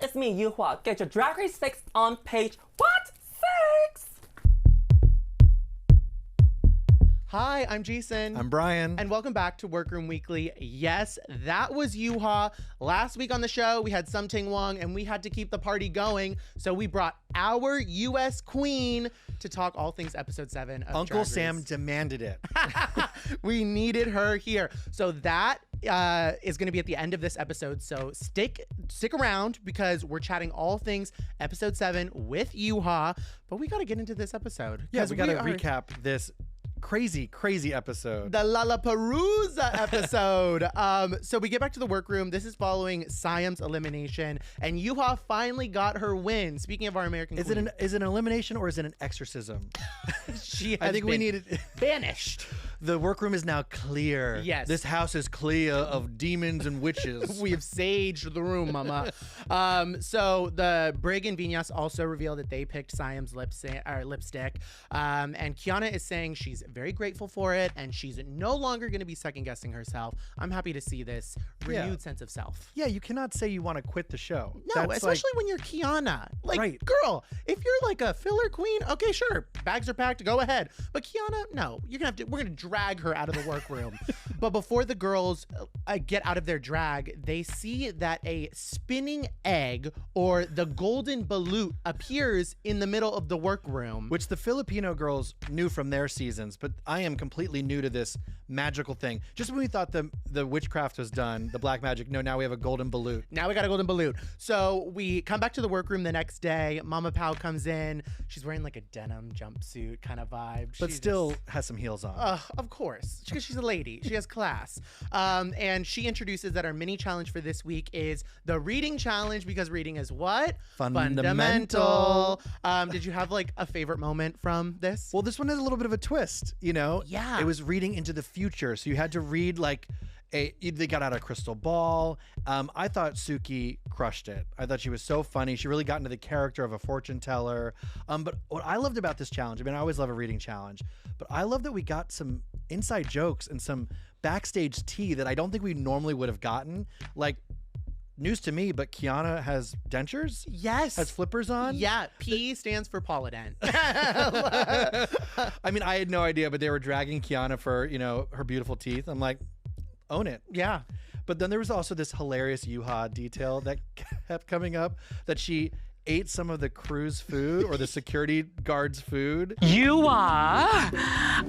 it's me, Yuhwa. Get your Drag Race 6 on page, what? 6? Hi, I'm Jason. I'm Brian. And welcome back to Werk Room Weekly. Yes, that was Yuhwa. Last week on the show, we had Sum Ting Wong, and we had to keep the party going. So we brought our U.S. queen to talk all things episode 7 of Uncle Drag Race. Sam demanded it. We needed her here. So that is going to be at the end of this episode. So stick around because we're chatting all things episode 7 with Yuhwa. But we got to get into this episode. Yeah, we got to recap this crazy episode. The Lalaparuza episode. So we get back to the workroom. This is following Siam's elimination, and Yuhwa finally got her win. Speaking of our American queen. Is it an elimination or is it an exorcism? She has I think we been needed banished. The workroom is now clear. Yes. This house is clear of demons and witches. We have saged the room, mama. So the Brig and Vinyas also revealed that they picked Siam's lipstick. And Kiana is saying she's very grateful for it, and she's no longer going to be second guessing herself. I'm happy to see this renewed sense of self. Yeah, you cannot say you want to quit the show. No, especially when you're Kiana. Like, right. Girl, if you're like a filler queen, okay, sure, bags are packed, go ahead. But Kiana, no, we're gonna drag her out of the workroom. But before the girls get out of their drag, they see that a spinning egg, or the golden balut, appears in the middle of the workroom. Which the Filipino girls knew from their seasons, but I am completely new to this magical thing. Just when we thought the witchcraft was done, the black magic, no, now we have a golden balut. Now we got a golden balut. So we come back to the workroom the next day. Mama Pao comes in. She's wearing like a denim jumpsuit kind of vibe. But still has some heels on. Of course, because she's a lady. She has class. And she introduces that our mini challenge for this week is the reading challenge, because reading is what? Fundamental. Did you have like a favorite moment from this? Well, this one has a little bit of a twist, you know? Yeah. It was reading into the future. So you had to read like they got out a crystal ball. I thought Suki crushed it. I thought she was so funny. She really got into the character of a fortune teller. But what I loved about this challenge, I mean, I always love a reading challenge, but I love that we got some inside jokes and some backstage tea that I don't think we normally would have gotten. Like, news to me, but Kiana has dentures? Yes. Has flippers on? Yeah, P stands for Polydent. I mean, I had no idea, but they were dragging Kiana for, you know, her beautiful teeth. I'm like, own it. Yeah. But then there was also this hilarious Yuhwa detail that kept coming up, that she ate some of the crew's food or the security guard's food. Yuhwa,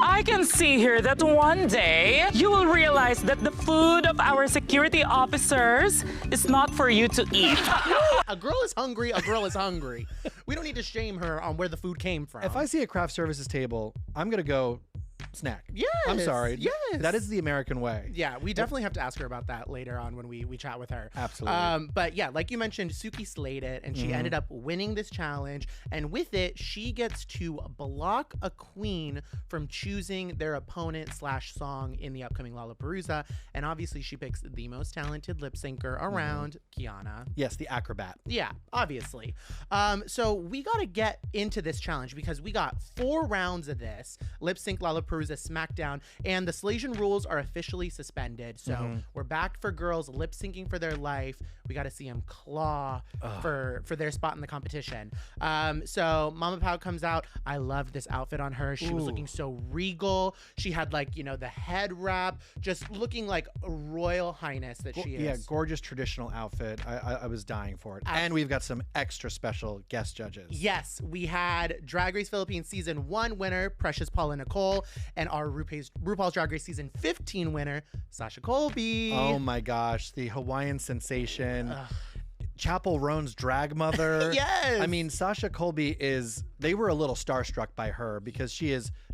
I can see here that one day you will realize that the food of our security officers is not for you to eat. A girl is hungry, a girl is hungry. We don't need to shame her on where the food came from. If I see a craft services table, I'm going to go snack. Yes. I'm sorry. Yes. That is the American way. Yeah, we definitely have to ask her about that later on when we chat with her. Absolutely. But yeah, like you mentioned, Suki slayed it, and she ended up winning this challenge. And with it, she gets to block a queen from choosing their opponent / song in the upcoming Lollapalooza. And obviously, she picks the most talented lip syncer around, Kiana. Yes, the acrobat. Yeah, obviously. So we got to get into this challenge because we got 4 rounds of this Lip Sync Lalaparuza Smackdown, and the Slaysian rules are officially suspended. So we're back for girls lip syncing for their life. We got to see them claw for their spot in the competition. So Mama Pao comes out. I loved this outfit on her. She was looking so regal. She had like, you know, the head wrap, just looking like a royal highness that she is. Yeah, gorgeous traditional outfit. I was dying for it. And we've got some extra special guest judges. Yes, we had Drag Race Philippines Season 1 winner, Precious Paula Nicole, and our RuPaul's Drag Race Season 15 winner, Sasha Colby. Oh my gosh, the Hawaiian sensation. Chapel Roan's drag mother. Yes. I mean, Sasha Colby they were a little starstruck by her because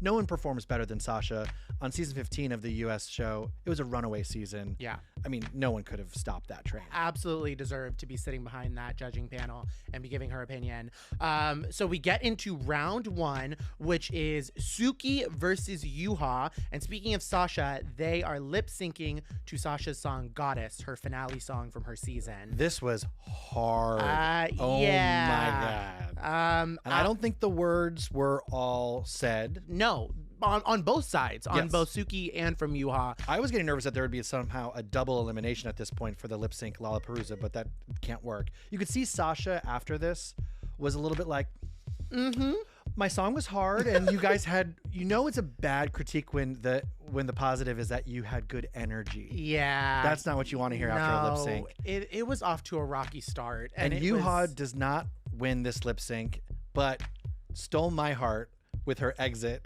no one performs better than Sasha. On season 15 of the US show, it was a runaway season. Yeah. I mean, no one could have stopped that train. Absolutely deserved to be sitting behind that judging panel and be giving her opinion. So we get into round 1, which is Suki versus Yuhwa. And speaking of Sasha, they are lip syncing to Sasha's song Goddess, her finale song from her season. This was hard. Oh yeah. my God. And I don't think the words were all said. No. on both sides, on Yes. both Suki and from Yuhwa. I was getting nervous that there would be somehow a double elimination at this point for the Lip Sync Lalaparuza, but that can't work. You could see Sasha after this was a little bit like, my song was hard, and you guys had, it's a bad critique when the positive is that you had good energy. Yeah. That's not what you want to hear after a lip sync. It was off to a rocky start. And it Yuhwa was- does not win this lip sync, but stole my heart with her exit.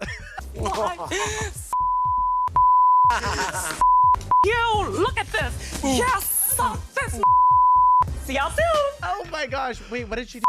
You, look at this. Yes, stop this. See y'all soon. Oh my gosh. Wait, what did she do?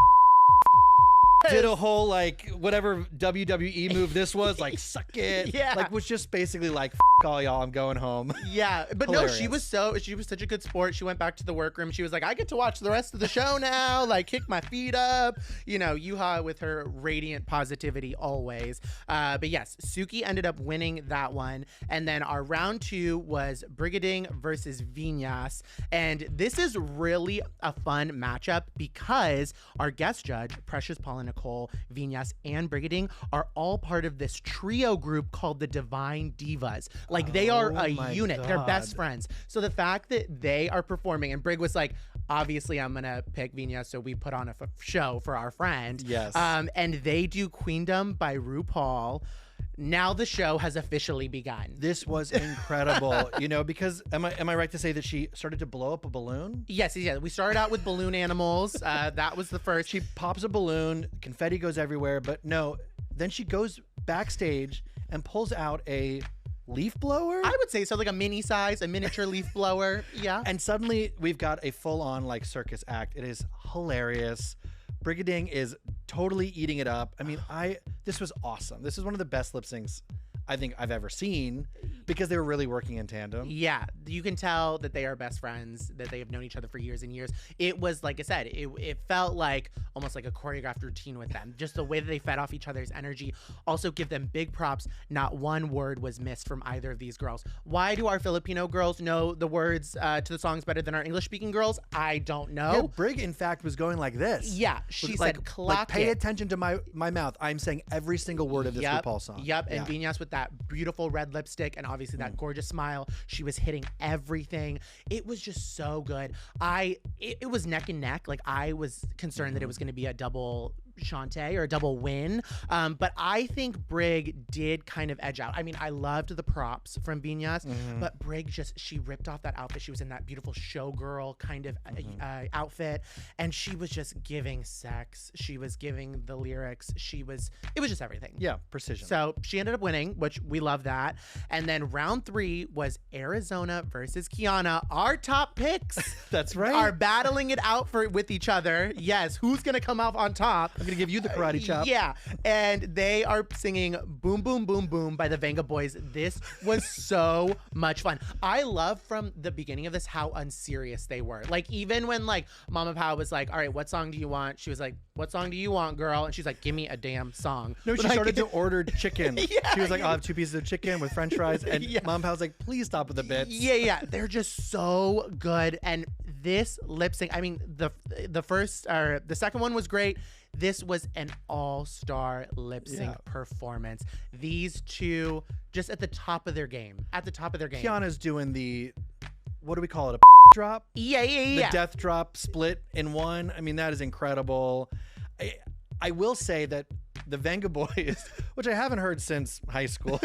Did a whole like whatever WWE move this was, like suck it. Yeah. Like was just basically like F all y'all, I'm going home. Yeah, but no, she Hilarious. was such a good sport. She went back to the workroom. She was like, I get to watch the rest of the show now, like kick my feet up. Yuhwa with her radiant positivity always. But yes, Suki ended up winning that one. And then our round 2 was Brigading versus Vinyas. And this is really a fun matchup because our guest judge, Precious Paula Nicole, Vinyas, and Brigading are all part of this trio group called the Divine Divas. Like they are Oh a my unit. They're best God. friends. So the fact that they are performing, and Brig was like, obviously I'm gonna pick Vinyas, so we put on a show for our friend. Yes. And they do Queendom by RuPaul. Now the show has officially begun. This was incredible, because am I right to say that she started to blow up a balloon? Yes. We started out with balloon animals. That was the first. She pops a balloon, confetti goes everywhere, but no, then she goes backstage and pulls out a leaf blower. I would say so, like a mini size, a miniature leaf blower. Yeah. And suddenly we've got a full-on like circus act. It is hilarious. Brigading is totally eating it up. I mean, this was awesome. This is one of the best lip syncs I think I've ever seen because they were really working in tandem. Yeah, you can tell that they are best friends, that they have known each other for years and years. It was, like I said, it felt like almost like a choreographed routine with them. Just the way that they fed off each other's energy. Also give them big props. Not one word was missed from either of these girls. Why do our Filipino girls know the words to the songs better than our English-speaking girls? I don't know. Yeah, Brig, in fact, was going like this. Yeah, she Was said, clock pay it. attention to my mouth. I'm saying every single word of this RuPaul song. Yep, and Yeah. Vinyas with that beautiful red lipstick and obviously that gorgeous smile. She was hitting everything. It was just so good. It was neck and neck. Like I was concerned that it was going to be a double Shantae or a double win. But I think Brig did kind of edge out. I mean, I loved the props from Vinyas, but Brig she ripped off that outfit. She was in that beautiful showgirl kind of outfit, and she was just giving sex. She was giving the lyrics. It was just everything. Yeah, precision. So she ended up winning, which we love that. And then round 3 was Arizona versus Kiana. Our top picks That's right. are battling it out with each other. Yes, who's gonna come out on top? I'm gonna give you the karate chop. Yeah, and they are singing "Boom Boom Boom Boom" by the Venga Boys. This was so much fun. I love from the beginning of this how unserious they were. Like even when like Mama Pow was like, "All right, what song do you want?" She was like, "What song do you want, girl?" And she's like, "Give me a damn song." No, she Like- started to order chicken. Yeah, She was like, I'll have 2 pieces of chicken with french fries. And Yeah. Mom Pal's like, please stop with the bits. Yeah, they're just so good. And this lip sync, I mean, the second one was great. This was an all-star lip sync Yeah. performance. These two just at the top of their game. Kiana's doing the, what do we call it? A drop? Yeah. The death drop split in one. I mean, that is incredible. I will say that the Venga Boys, which I haven't heard since high school,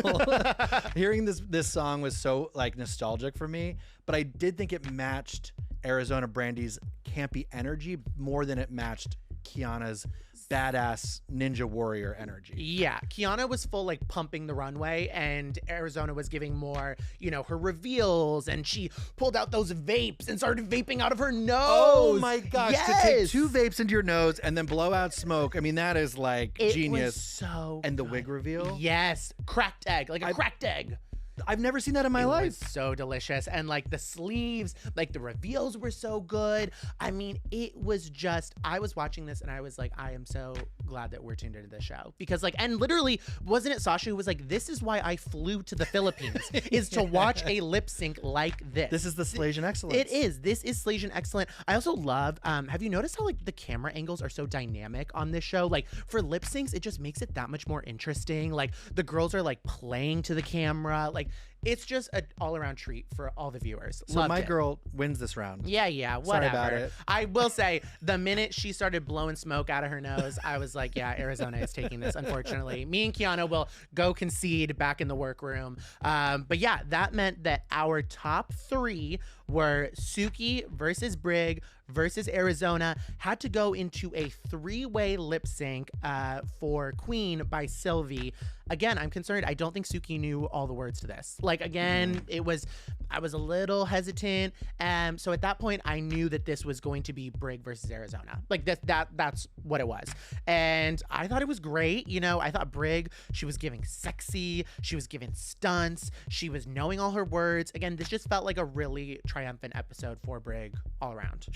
hearing this song was so like nostalgic for me, but I did think it matched Arizona Brandy's campy energy more than it matched Kiana's badass ninja warrior energy. Yeah, Kiana was full like pumping the runway, and Arizona was giving more, her reveals, and she pulled out those vapes and started vaping out of her nose. Oh my gosh, to take Yes! 2 vapes into your nose and then blow out smoke. I mean, that is like It genius. was so And the good. wig reveal? Yes, cracked egg, like a cracked egg. I've never seen that in my It life. was so delicious. And like the sleeves, like the reveals were so good. I mean, it was just, I was watching this and I was like, I am so glad that we're tuned into this show because like, and literally, wasn't it Sasha who was like, this is why I flew to the Philippines is to watch a lip sync like this. This is the Slaysian excellence. It is. This is Slaysian excellent. I also love, have you noticed how like the camera angles are so dynamic on this show? Like for lip syncs, it just makes it that much more interesting. Like the girls are like playing to the camera. Like it's just an all-around treat for all the viewers. So Loved my it. girl wins this round. Yeah, whatever. Sorry about it. I will say, the minute she started blowing smoke out of her nose, I was like, yeah, Arizona is taking this, unfortunately. Me and Kiana will go concede back in the workroom. But yeah, that meant that our top 3 were Suki versus Brig versus Arizona, had to go into a 3-way lip sync for Queen by Sylvie. Again, I'm concerned. I don't think Suki knew all the words to this. Like, again, I was a little hesitant. So at that point, I knew that this was going to be Brig versus Arizona. Like, that's what it was. And I thought it was great. You know, I thought Brig, she was giving sexy. She was giving stunts. She was knowing all her words. Again, this just felt like a really triumphant episode for Brig all around.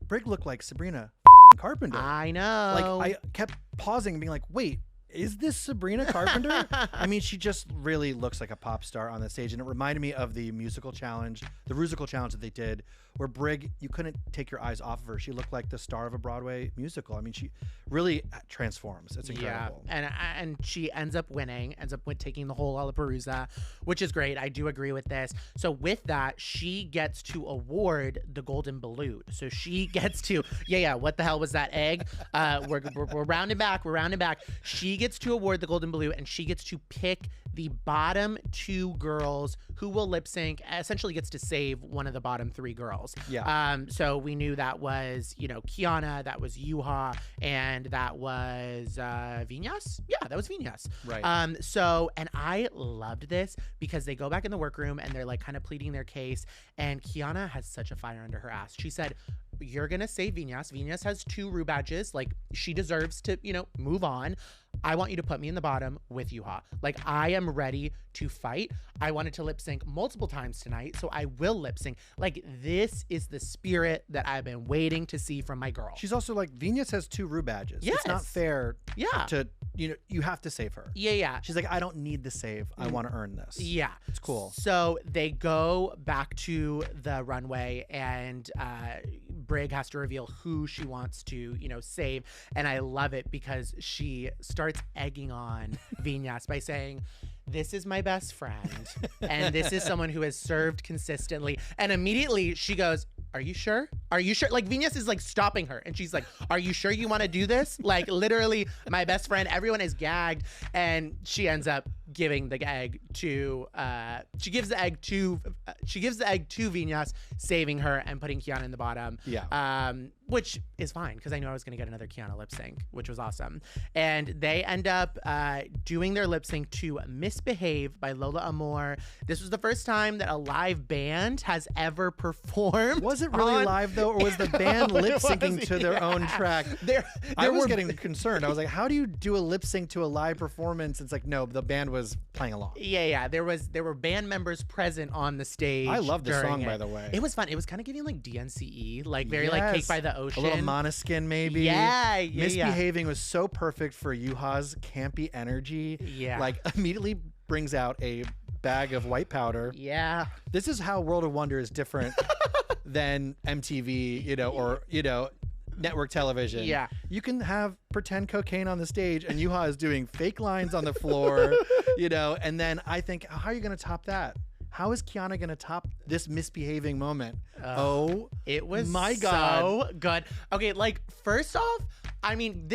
Brig looked like Sabrina Carpenter. I know. Like, I kept pausing and being like, wait, is this Sabrina Carpenter? I mean, she just really looks like a pop star on the stage. And it reminded me of the musical challenge, the Rusical challenge that they did, where Brig, you couldn't take your eyes off of her. She looked like the star of a Broadway musical. I mean, she really transforms. It's incredible. Yeah, and she ends up winning, taking the whole Lollapalooza, which is great. I do agree with this. So with that, she gets to award the Golden Balloon. So she gets to, what the hell was that egg? We're rounding back. She gets to award the Golden Balloon, and she gets to pick the bottom 2 girls who will lip sync, essentially gets to save one of the bottom 3 girls. Yeah. So we knew that was, Kiana, that was Yuhwa, and that was Vinyas. Yeah, that was Vinyas. Right. And I loved this because they go back in the workroom and they're like kind of pleading their case, and Kiana has such a fire under her ass. She said, you're gonna save Vinyas. Vinyas has 2 Rue badges. Like, she deserves to, move on. I want you to put me in the bottom with Yuhwa. Like, I am ready to fight. I wanted to lip sync multiple times tonight, so I will lip sync. Like, this is the spirit that I've been waiting to see from my girl. She's also like, Venus has 2 Rue badges. Yes. It's not fair Yeah. to, you have to save her. Yeah. She's like, I don't need the save. I want to earn this. Yeah. It's cool. So they go back to the runway, and Brig has to reveal who she wants to, save. And I love it because she starts egging on Vinyas by saying, this is my best friend, and this is someone who has served consistently. And immediately she goes, are you sure? Are you sure? Like, Vinyas is like stopping her, and she's like, are you sure you want to do this? Like, literally, my best friend. Everyone is gagged, and she ends up giving the egg to she gives the egg to Vinyas, saving her and putting Kiana in the bottom. Yeah. Which is fine because I knew I was going to get another Kiana lip sync, which was awesome. And they end up doing their lip sync to Misbehave by Lola Amor. This was the first time that a live band has ever performed. Was it really live though, or was the band lip syncing to their own track? I was getting concerned. I was like, how do you do a lip sync to a live performance? It's like, no, the band was playing along. Yeah. There were band members present on the stage. I love the song, it. by the way. It was fun. It was kind of giving like DNCE, like very like Cake by the Ocean. A little Måneskin maybe. Yeah. Misbehaving was so perfect for Yuha's campy energy. Yeah. Like, immediately brings out a bag of white powder. Yeah. This is how World of Wonder is different than MTV, or network television. Yeah. You can have pretend cocaine on the stage, and Yuhwa is doing fake lines on the floor, and then I think, how are you going to top that? How is Kiana going to top this misbehaving moment? It was my God. So good. Okay, like, first off, I mean,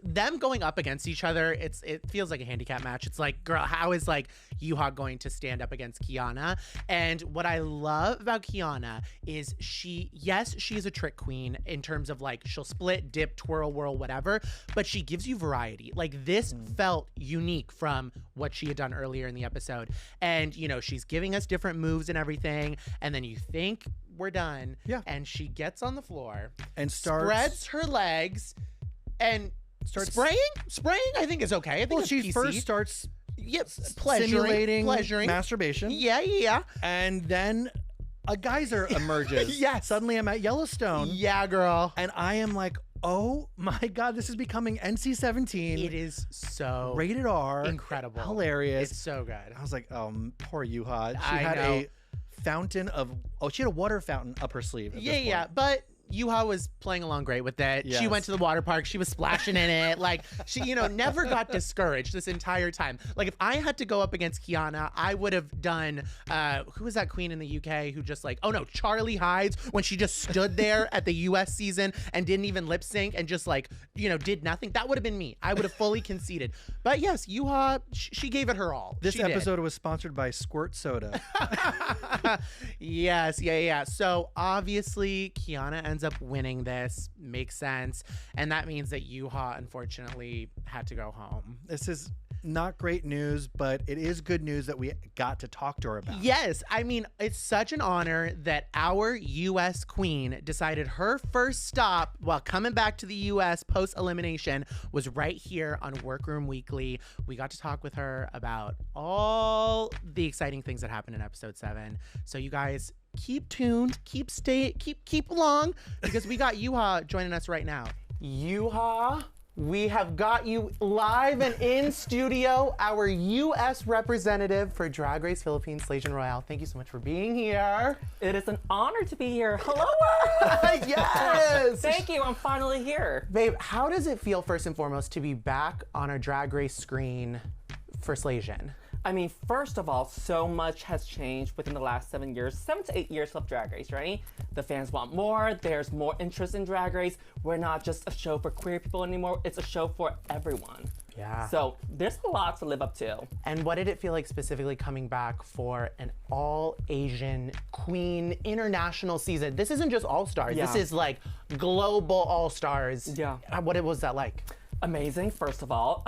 them going up against each other, it feels like a handicap match. It's like, girl, how is like Yuhwa going to stand up against Kiana? And what I love about Kiana is she's a trick queen in terms of like, she'll split, dip, twirl, whirl, whatever, but she gives you variety. Like, this felt unique from what she had done earlier in the episode. And, she's giving us different moves and everything. And then you think we're done. Yeah. And she gets on the floor and spreads her legs and starts spraying. I think is okay. I think it's she PC. first starts pleasuring masturbation. Yeah. And then a geyser emerges. Yes. Suddenly I'm at Yellowstone. Yeah, girl. And I am like, Oh my God, this is becoming NC-17. It is so rated R. incredible. Hilarious. It's so good. I was like, poor Yuhwa. She I had know. a fountain of, she had a water fountain up her sleeve. At this point. But Yuhwa was playing along great with it. She Yes. went to the water park. She was splashing in it. Like, she, never got discouraged this entire time. Like, if I had to go up against Kiana, I would have done, who was that queen in the UK who just like, Charlie Hides, when she just stood there at the US season and didn't even lip sync and just like, did nothing. That would have been me. I would have fully conceded. But yes, Yuhwa, she gave it her all. This She did. episode was sponsored by Squirt Soda. Yes, yeah. So obviously Kiana ends up winning this. Makes sense. And that means that Yuhwa unfortunately had to go home. This is not great news, but it is good news that we got to talk to her about. Yes, I mean, it's such an honor that our US queen decided her first stop while coming back to the US post-elimination was right here on Workroom Weekly. We got to talk with her about all the exciting things that happened in episode 7. So you guys keep tuned, keep along, because we got Yuhwa joining us right now. Yuhwa, we have got you live and in studio, our U.S. representative for Drag Race Philippines, Slaysian Royale. Thank you so much for being here. It is an honor to be here. Hello. Yes! Thank you. I'm finally here. Babe, how does it feel, first and foremost, to be back on a Drag Race screen for Slaysian? I mean, first of all, so much has changed within the last 7 years, 7 to 8 years of Drag Race, right? The fans want more. There's more interest in Drag Race. We're not just a show for queer people anymore. It's a show for everyone. Yeah. So there's a lot to live up to. And what did it feel like specifically coming back for an all-Asian Queen international season? This isn't just All-Stars. Yeah. This is like global All-Stars. Yeah. What was that like? Amazing, first of all,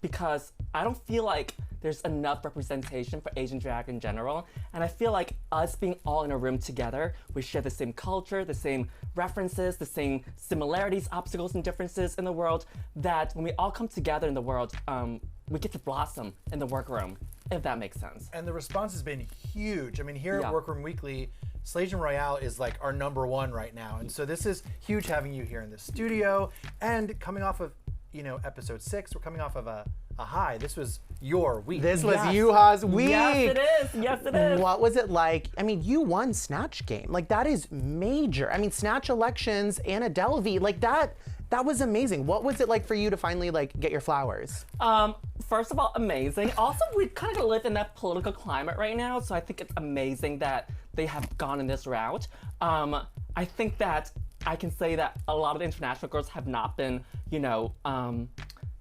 because I don't feel like there's enough representation for Asian drag in general. And I feel like us being all in a room together, we share the same culture, the same references, the same similarities, obstacles, and differences in the world, that when we all come together in the world, we get to blossom in the workroom, if that makes sense. And the response has been huge. I mean, here Yeah. at Workroom Weekly, Slaysian Royale is like our #1 right now. And so this is huge having you here in the studio. And coming off of, episode 6, we're coming off of a high. This was your week. This was Yes. Yuhwa's week. Yes, it is. Yes, it is. What was it like? I mean, you won Snatch Game. Like, that is major. I mean, Snatch Elections, Anna Delvey, like that was amazing. What was it like for you to finally like get your flowers? First of all, amazing. Also, we kind of live in that political climate right now, so I think it's amazing that they have gone in this route. I think that I can say that a lot of the international girls have not been,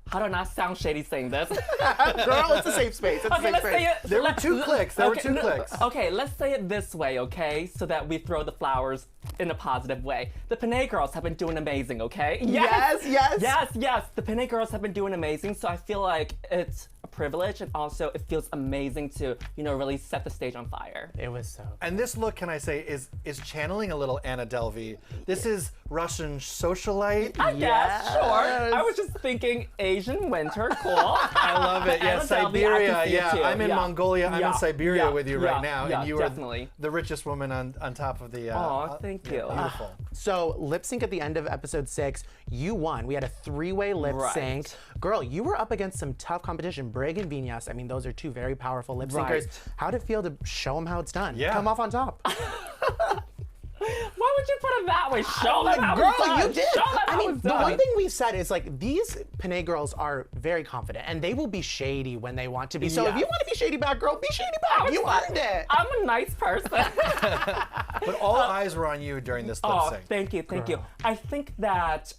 how do I not sound shady saying this? Girl, it's a safe space. It's a Okay, safe let's space. say it. There were 2 clicks. There were 2 clicks. Okay, let's say it this way, okay? So that we throw the flowers in a positive way. The Panay girls have been doing amazing, okay? Yes. Yes. The Panay girls have been doing amazing, so I feel like it's a privilege, and also it feels amazing to, really set the stage on fire. It was so. And this look, can I say, is channeling a little Anna Delvey. This is Russian socialite. I guess, sure. I was just thinking Asian winter, cool. I love it. Yeah, Anna Delvey, I Siberia. can see it Yeah, too. I'm in Yeah. Mongolia. I'm in Yeah. Siberia Yeah. with you Yeah. right now, Yeah, and you definitely. are the richest woman on top of the. Aw, thank you. Beautiful. So lip sync at the end of episode 6, you won. We had a 3-way lip Right. sync. Girl, you were up against some tough competition. Brig and Vinyas. I mean, those are 2 very powerful lip syncers. Right. How'd it feel to show them how it's done? Yeah. Come off on top. Why would you put it that way? Show them how Girl, it's done. you did. Show them I how mean, it's the done. one thing we've said is like these Panay girls are very confident and they will be shady when they want to be. So if Yeah. you want to be shady back, girl, be shady back. You earned it. I'm a nice person. But all eyes were on you during this lip Oh, sync. thank you. I think that,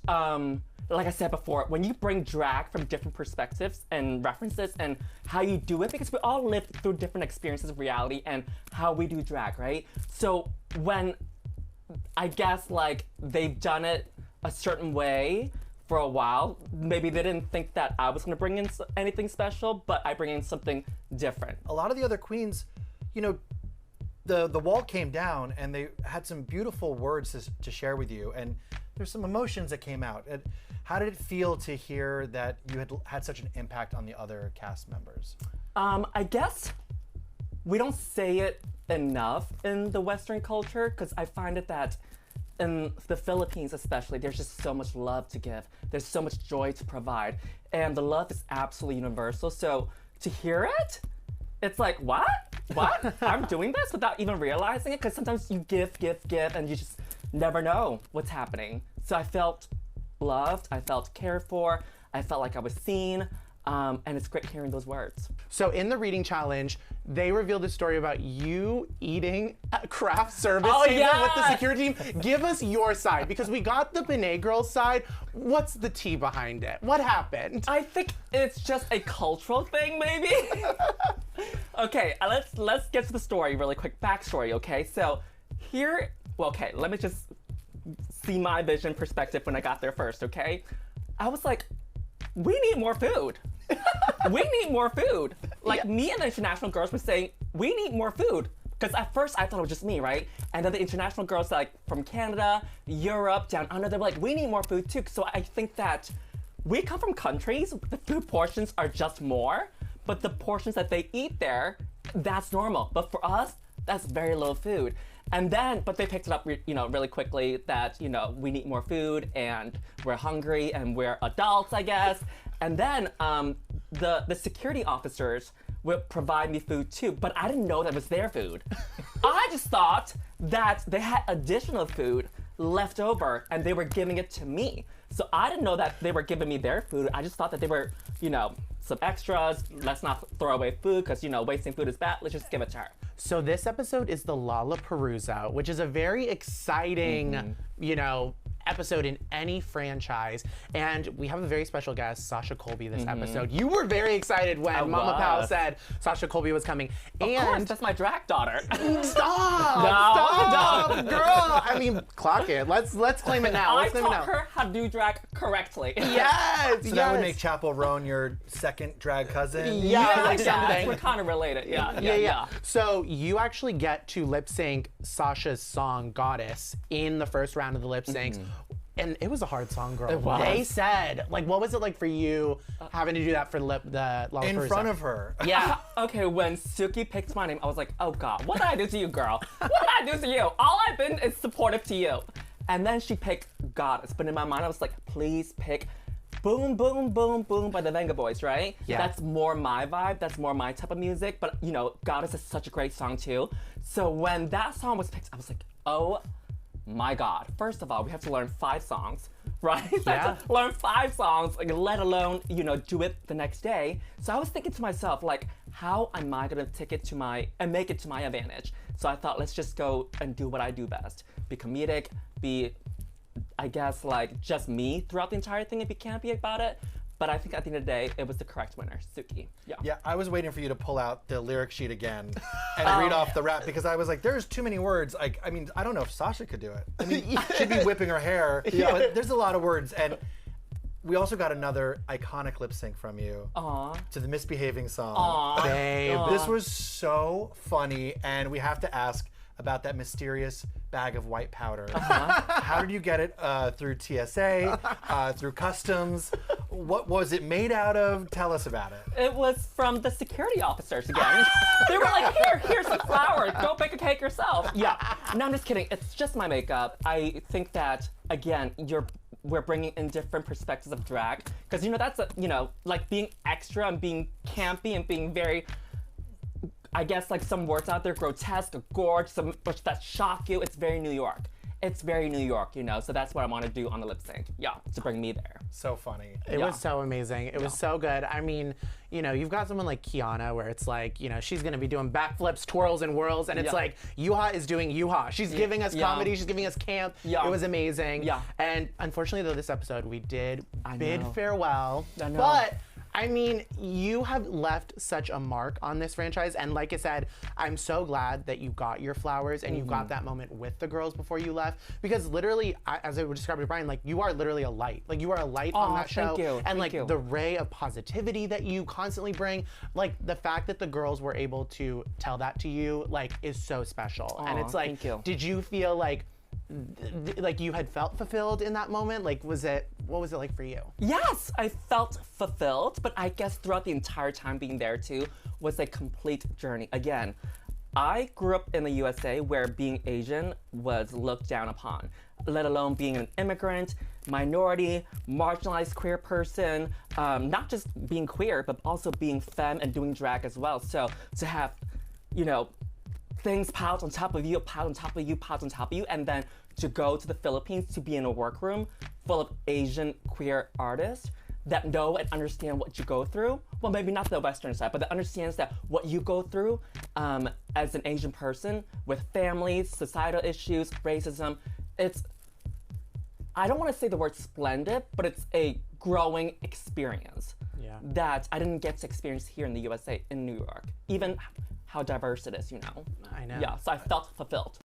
like I said before, when you bring drag from different perspectives and references and how you do it, because we all live through different experiences of reality and how we do drag, right? So when I guess like they've done it a certain way for a while, maybe they didn't think that I was gonna bring in anything special, but I bring in something different. A lot of the other queens, the wall came down and they had some beautiful words to share with you, and there's some emotions that came out. How did it feel to hear that you had such an impact on the other cast members? I guess we don't say it enough in the Western culture, because I find it that in the Philippines especially, there's just so much love to give. There's so much joy to provide. And the love is absolutely universal. So to hear it, it's like, what? What? I'm doing this without even realizing it? Because sometimes you give, and you just never know what's happening. So I felt loved, I felt cared for, I felt like I was seen, and it's great hearing those words. So in the reading challenge, they revealed a story about you eating at craft service table with the security team. Give us your side, because we got the Benet Girls side. What's the tea behind it? What happened? I think it's just a cultural thing, maybe. Okay, let's get to the story really quick. Backstory, okay? So here, let me just see my vision perspective when I got there first, okay? I was like, we need more food. We need more food. Like, me and the international girls were saying, we need more food. Because at first I thought it was just me, right? And then the international girls, like from Canada, Europe, down under, they were like, we need more food too. So I think that we come from countries, the food portions are just more, but the portions that they eat there, that's normal. But for us, that's very little food. And then, but they picked it up, really quickly that, we need more food and we're hungry and we're adults, I guess. And then the security officers would provide me food too, but I didn't know that was their food. I just thought that they had additional food left over and they were giving it to me. So I didn't know that they were giving me their food. I just thought that they were, some extras. Let's not throw away food because, wasting food is bad. Let's just give it to her. So this episode is the Lalaparuza, which is a very exciting, episode in any franchise. And we have a very special guest, Sasha Colby, this episode. You were very excited when Mama Pao said Sasha Colby was coming. Of course, that's my drag daughter. Stop, girl. I mean, clock it. Let's claim it now. I taught her how to do drag correctly. Yes. So that would make Chapel Roan your second drag cousin? Yeah, we're kind of related. Yeah. So you actually get to lip sync Sasha's song Goddess in the first round of the lip syncs. And it was a hard song, girl. It was. They said, what was it like for you having to do that for the Lalaparuza? In front of her. Yeah. Okay, when Suki picked my name, I was like, oh God, what did I do to you, girl? What did I do to you? All I've been is supportive to you. And then she picked Goddess, but in my mind I was like, please pick Boom, Boom, Boom, Boom by the Venga Boys, right? Yeah. That's more my vibe, that's more my type of music, but Goddess is such a great song too. So when that song was picked, I was like, oh my God. First of all, we have to learn 5 songs, right? We have to learn 5 songs, let alone, do it the next day. So I was thinking to myself, how am I gonna make it to my advantage? So I thought, let's just go and do what I do best. Be comedic, be, I guess, just me throughout the entire thing and be campy about it. But I think at the end of the day, it was the correct winner, Suki. Yeah, I was waiting for you to pull out the lyric sheet again and read off the rap because I was like, there's too many words. I don't know if Sasha could do it. I mean, she'd be whipping her hair, but there's a lot of words. And we also got another iconic lip sync from you to the Misbehaving song. Babe. This was so funny, and we have to ask about that mysterious bag of white powder. How did you get it? Through TSA, through customs? What was it made out of? Tell us about it. It was from the security officers again. They were like, here's some flowers. Go bake a cake yourself. Yeah. No, I'm just kidding. It's just my makeup. I think that, again, we're bringing in different perspectives of drag. Because, that's, like being extra and being campy and being very, I guess, some words out there, grotesque, gorge, some words that shock you. It's very New York. It's very New York, so that's what I want to do on the lip sync. Yeah, to bring me there. So funny. It was so amazing. It was so good. I mean, you've got someone like Kiana where it's like, she's going to be doing backflips, twirls, and whirls, and it's like, U-Hwa is doing U-Hwa. She's giving us comedy, she's giving us camp. It was amazing. Yeah. And unfortunately, though, this episode, we did bid farewell. I know. But I mean, you have left such a mark on this franchise, and like I said, I'm so glad that you got your flowers and you got that moment with the girls before you left, because literally, as I would describe to Brian, you are literally a light. You are a light on that show. Thank you. And Thank you. the ray of positivity that you constantly bring, the fact that the girls were able to tell that to you, is so special. And it's thank you. did you feel like you had felt fulfilled in that moment? What was it like for you? Yes, I felt fulfilled, but I guess throughout the entire time being there too was a complete journey. Again, I grew up in the USA where being Asian was looked down upon, let alone being an immigrant, minority, marginalized queer person, not just being queer, but also being femme and doing drag as well. So to have, you know, things piled on top of you, piled on top of you, piled on top of you, and then to go to the Philippines to be in a workroom full of Asian queer artists that know and understand what you go through. Well, maybe not the Western side, but that understands that what you go through as an Asian person with families, societal issues, racism, I don't want to say the word splendid, but it's a growing experience that I didn't get to experience here in the USA, in New York. Even how diverse it is, you know. I know. Yeah, so I felt fulfilled.